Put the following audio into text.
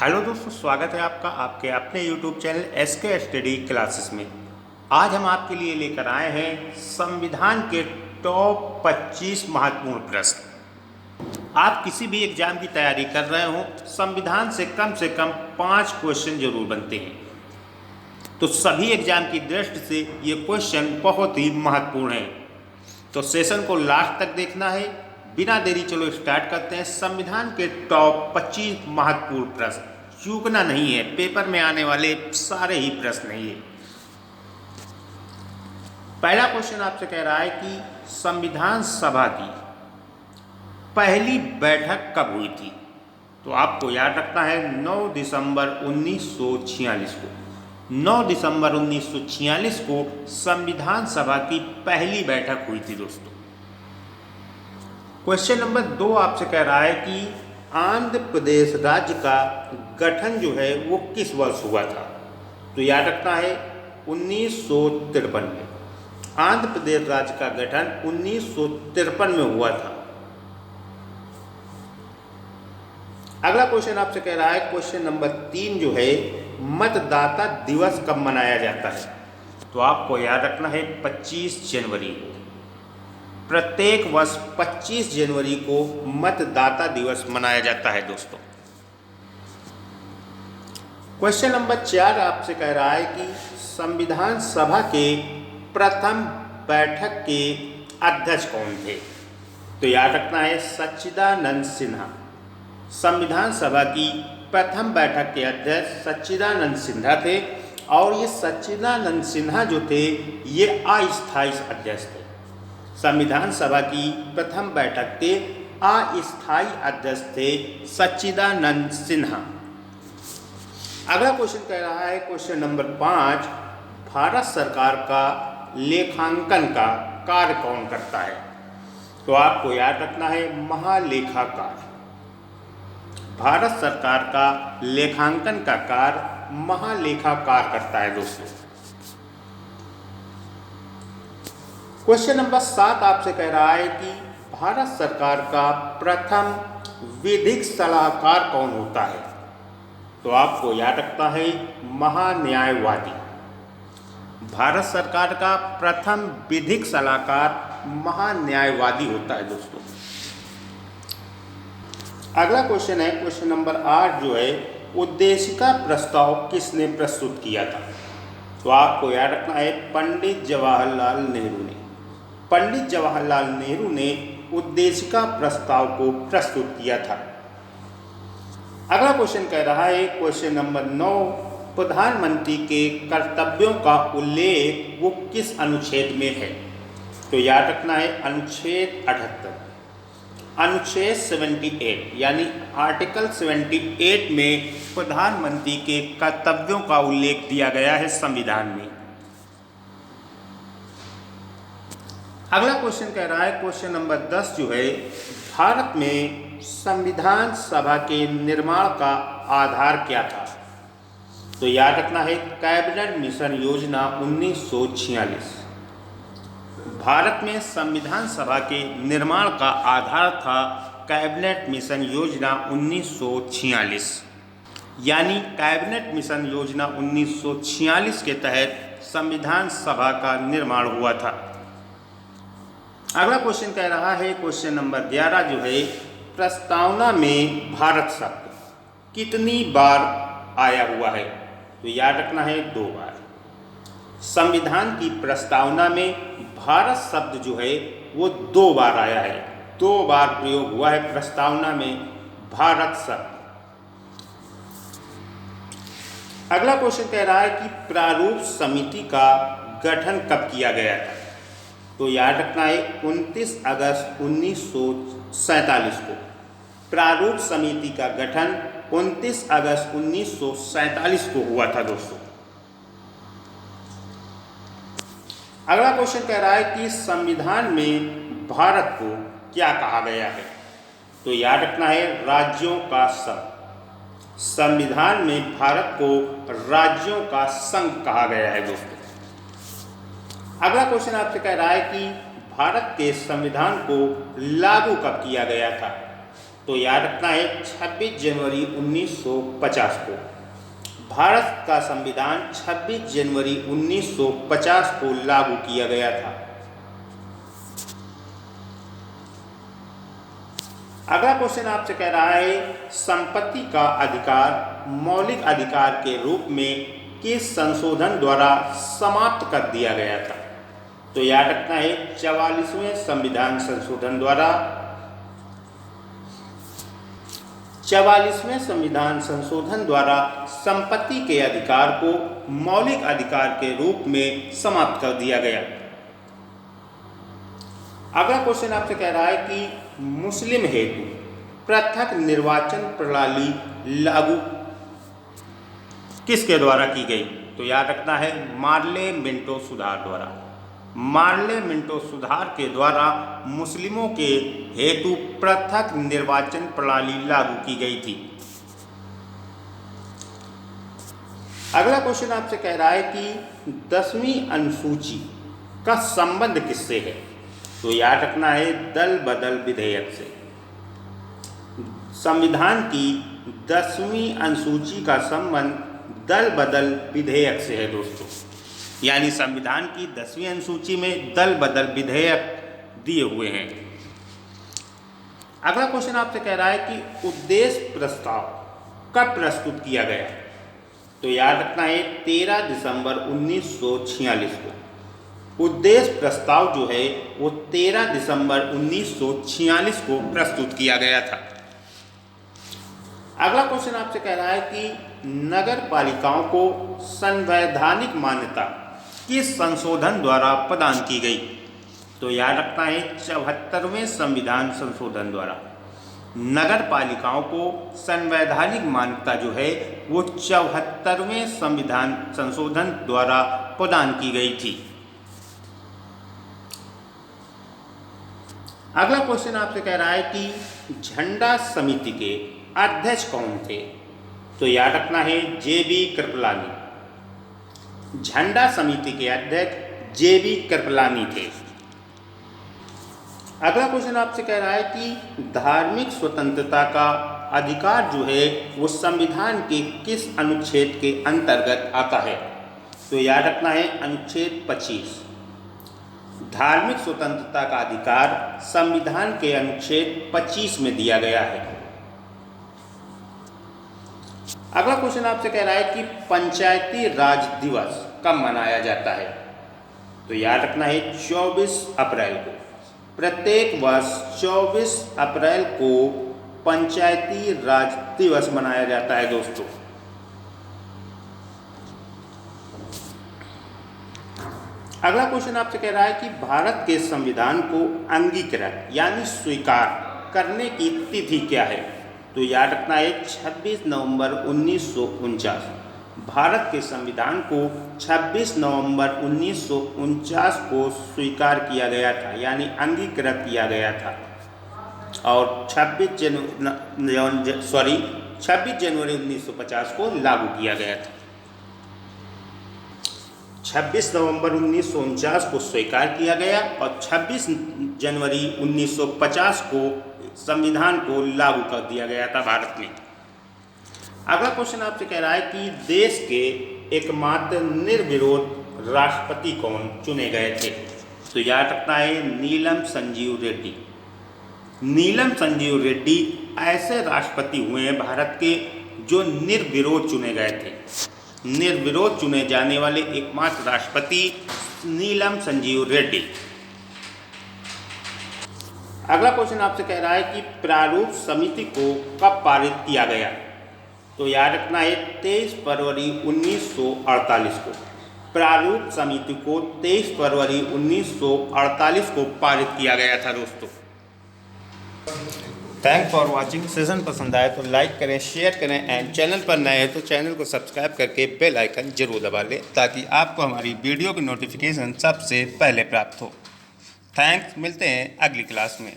Hello दोस्तों, स्वागत है आपका आपके अपने YouTube channel SK study classes में। आज हम आपके लिए लेकर आए हैं संविधान के टॉप 25 महत्वपूर्ण प्रश्न। आप किसी भी एग्जाम की तैयारी कर रहे हो, संविधान से कम 5 क्वेश्चन जरूर बनते हैं। तो सभी एग्जाम की दृष्टि से ये क्वेश्चन बहुत ही महत्वपूर्ण है, तो सेशन को लास्ट तक देखना है। बिना देरी चलो स्टार्ट करते हैं। संविधान के टॉप 25 महत्वपूर्ण प्रश्न, चूकना नहीं है, पेपर में आने वाले सारे ही प्रश्न हैं ये। पहला क्वेश्चन आपसे कह रहा है कि संविधान सभा की पहली बैठक कब हुई थी। तो आपको याद रखना है 9 दिसंबर 1946 को। 9 दिसंबर 1946 को संविधान सभा की पहली बैठक हुई थी दोस्तों। क्वेश्चन नंबर 2 आपसे कह रहा है कि आंध्र प्रदेश राज्य का गठन जो है वो किस वर्ष हुआ था। तो याद रखना है 1953 में। आंध्र प्रदेश राज्य का गठन 1953 में हुआ था। अगला क्वेश्चन आपसे कह रहा है, क्वेश्चन नंबर 3 जो है, मतदाता दिवस कब मनाया जाता है। तो आपको याद रखना है 25 जनवरी को। प्रत्येक वर्ष 25 जनवरी को मतदाता दिवस मनाया जाता है दोस्तों। क्वेश्चन नंबर 4 आपसे कह रहा है कि संविधान सभा के प्रथम बैठक के अध्यक्ष कौन थे। तो याद रखना है सच्चिदानंद सिन्हा। संविधान सभा की प्रथम बैठक के अध्यक्ष सच्चिदानंद सिन्हा थे, और ये सच्चिदानंद सिन्हा जो थे ये अस्थायी अध्यक्ष थे। संविधान सभा की प्रथम बैठक के अस्थायी अध्यक्ष थे सच्चिदानंद सिन्हा। अगला क्वेश्चन कह रहा है, क्वेश्चन नंबर 5, भारत सरकार का लेखांकन का कार्य कौन करता है। तो आपको याद रखना है महालेखाकार। भारत सरकार का लेखांकन का कार्य महालेखाकार करता है दोस्तों। क्वेश्चन नंबर 7 आपसे कह रहा है कि भारत सरकार का प्रथम विधिक सलाहकार कौन होता है। तो आपको याद रखना है महान्यायवादी। भारत सरकार का प्रथम विधिक सलाहकार महान्यायवादी होता है दोस्तों। अगला क्वेश्चन है, क्वेश्चन नंबर 8 जो है, उद्देशिका प्रस्ताव किसने प्रस्तुत किया था। तो आपको याद रखना है पंडित जवाहरलाल नेहरू ने। पंडित जवाहरलाल नेहरू ने उद्देशिका प्रस्ताव को प्रस्तुत किया था। अगला क्वेश्चन कह रहा है, क्वेश्चन नंबर 9, प्रधानमंत्री के कर्तव्यों का उल्लेख वो किस अनुच्छेद में है। तो याद रखना है अनुच्छेद 78। अनुच्छेद 78 यानी आर्टिकल 78 में प्रधानमंत्री के कर्तव्यों का उल्लेख दिया गया है संविधान में। अगला क्वेश्चन कह रहा है, क्वेश्चन नंबर 10 जो है, भारत में संविधान सभा के निर्माण का आधार क्या था। तो याद रखना है कैबिनेट मिशन योजना 1946। भारत में संविधान सभा के निर्माण का आधार था कैबिनेट मिशन योजना 1946। यानी कैबिनेट मिशन योजना 1946 के तहत संविधान सभा का निर्माण हुआ था। अगला क्वेश्चन कह रहा है, क्वेश्चन नंबर 11 जो है, प्रस्तावना में भारत शब्द कितनी बार आया हुआ है। तो याद रखना है 2 बार। संविधान की प्रस्तावना में भारत शब्द जो है वो 2 बार आया है। 2 बार प्रयोग हुआ है प्रस्तावना में भारत शब्द। अगला क्वेश्चन कह रहा है कि प्रारूप समिति का गठन कब किया गया था। तो याद रखना है 29 अगस्त 1947 को। प्रारूप समिति का गठन 29 अगस्त 1947 को हुआ था दोस्तों। अगला क्वेश्चन कह रहा है कि संविधान में भारत को क्या कहा गया है। तो याद रखना है राज्यों का संघ। संविधान में भारत को राज्यों का संघ कहा गया है दोस्तों। अगला क्वेश्चन आपसे कह रहा है कि भारत के संविधान को लागू कब किया गया था। तो याद रखना है 26 जनवरी 1950 को। भारत का संविधान 26 जनवरी 1950 को लागू किया गया था। अगला क्वेश्चन आपसे कह रहा है संपत्ति का अधिकार मौलिक अधिकार के रूप में किस संशोधन द्वारा समाप्त कर दिया गया था? तो याद रखना है 44वें संविधान संशोधन द्वारा। 44वें संविधान संशोधन द्वारा संपत्ति के अधिकार को मौलिक अधिकार के रूप में समाप्त कर दिया गया। अगला क्वेश्चन आपसे कह रहा है कि मुस्लिम हेतु पृथक निर्वाचन प्रणाली लागू किसके द्वारा की गई? तो याद रखना है मार्ले मिंटो सुधार द्वारा। मार्ले मिंटो सुधार के द्वारा मुस्लिमों के हेतु पृथक निर्वाचन प्रणाली लागू की गई थी। अगला क्वेश्चन आपसे कह रहा है कि 10वीं अनुसूची का संबंध किससे है? तो याद रखना है दल बदल विधेयक से। संविधान की 10वीं अनुसूची का संबंध दल बदल विधेयक से है दोस्तों। यानी संविधान की 10वीं अनुसूची में दल बदल विधेयक दिए हुए हैं। अगला क्वेश्चन आपसे कह रहा है कि उद्देश्य प्रस्ताव कब प्रस्तुत किया गया? तो याद रखना है 13 दिसंबर 1946 को। उद्देश्य प्रस्ताव जो है वो 13 दिसंबर 1946 को प्रस्तुत किया गया था। अगला क्वेश्चन आपसे कह रहा है कि नगर पालिकाओं को संवैधानिक मान्यता किस संशोधन द्वारा प्रदान की गई? तो याद रखना है 74वें संविधान संशोधन द्वारा। नगर पालिकाओं को संवैधानिक मान्यता जो है वो 74वें संविधान संशोधन द्वारा प्रदान की गई थी। अगला क्वेश्चन आपसे कह रहा है कि झंडा समिति के अध्यक्ष कौन थे? तो याद रखना है जेबी कृपलानी। झंडा समिति के अध्यक्ष जेबी कृपलानी थे। अगला क्वेश्चन आपसे कह रहा है कि धार्मिक स्वतंत्रता का अधिकार जो है वो संविधान के किस अनुच्छेद के अंतर्गत आता है? तो याद रखना है अनुच्छेद 25। धार्मिक स्वतंत्रता का अधिकार संविधान के अनुच्छेद 25 में दिया गया है। अगला क्वेश्चन आपसे कह रहा है कि पंचायती राज दिवस कब मनाया जाता है? तो याद रखना है 24 अप्रैल को। प्रत्येक वर्ष 24 अप्रैल को पंचायती राज दिवस मनाया जाता है दोस्तों। अगला क्वेश्चन आपसे कह रहा है कि भारत के संविधान को अंगीकृत यानी स्वीकार करने की तिथि क्या है? तो याद रखना है 26 नवंबर 1949। भारत के संविधान को 26 नवंबर 1949 को स्वीकार किया गया था यानी अंगीकृत किया गया था। और 26 जनवरी 1950 को लागू किया गया था। 26 नवंबर 1949 को स्वीकार किया गया और 26 जनवरी 1950 को संविधान को लागू कर दिया गया था भारत में। अगला क्वेश्चन आपसे कह रहा है कि देश के एकमात्र निर्विरोध राष्ट्रपति कौन चुने गए थे? तो याद रखना है नीलम संजीव रेड्डी। नीलम संजीव रेड्डी ऐसे राष्ट्रपति हुए हैं भारत के जो निर्विरोध चुने गए थे। निर्विरोध चुने जाने वाले एकमात्र राष्ट्रपति नीलम संजीव रेड्डी। अगला क्वेश्चन आपसे कह रहा है कि प्रारूप समिति को कब पारित किया गया? तो याद रखना है 23 फरवरी 1948 को। प्रारूप समिति को 23 फरवरी 1948 को पारित किया गया था दोस्तों। Thanks for watching. सेशन पसंद आए तो लाइक करें, शेयर करें एंड चैनल पर नए हैं तो चैनल को सब्सक्राइब करके बेल आइकन जरूर दबा लें ताकि आपको हमारी वीडियो की नोटिफिकेशन सबसे पहले प्राप्त हो। थैंक्स, मिलते हैं अगली क्लास में।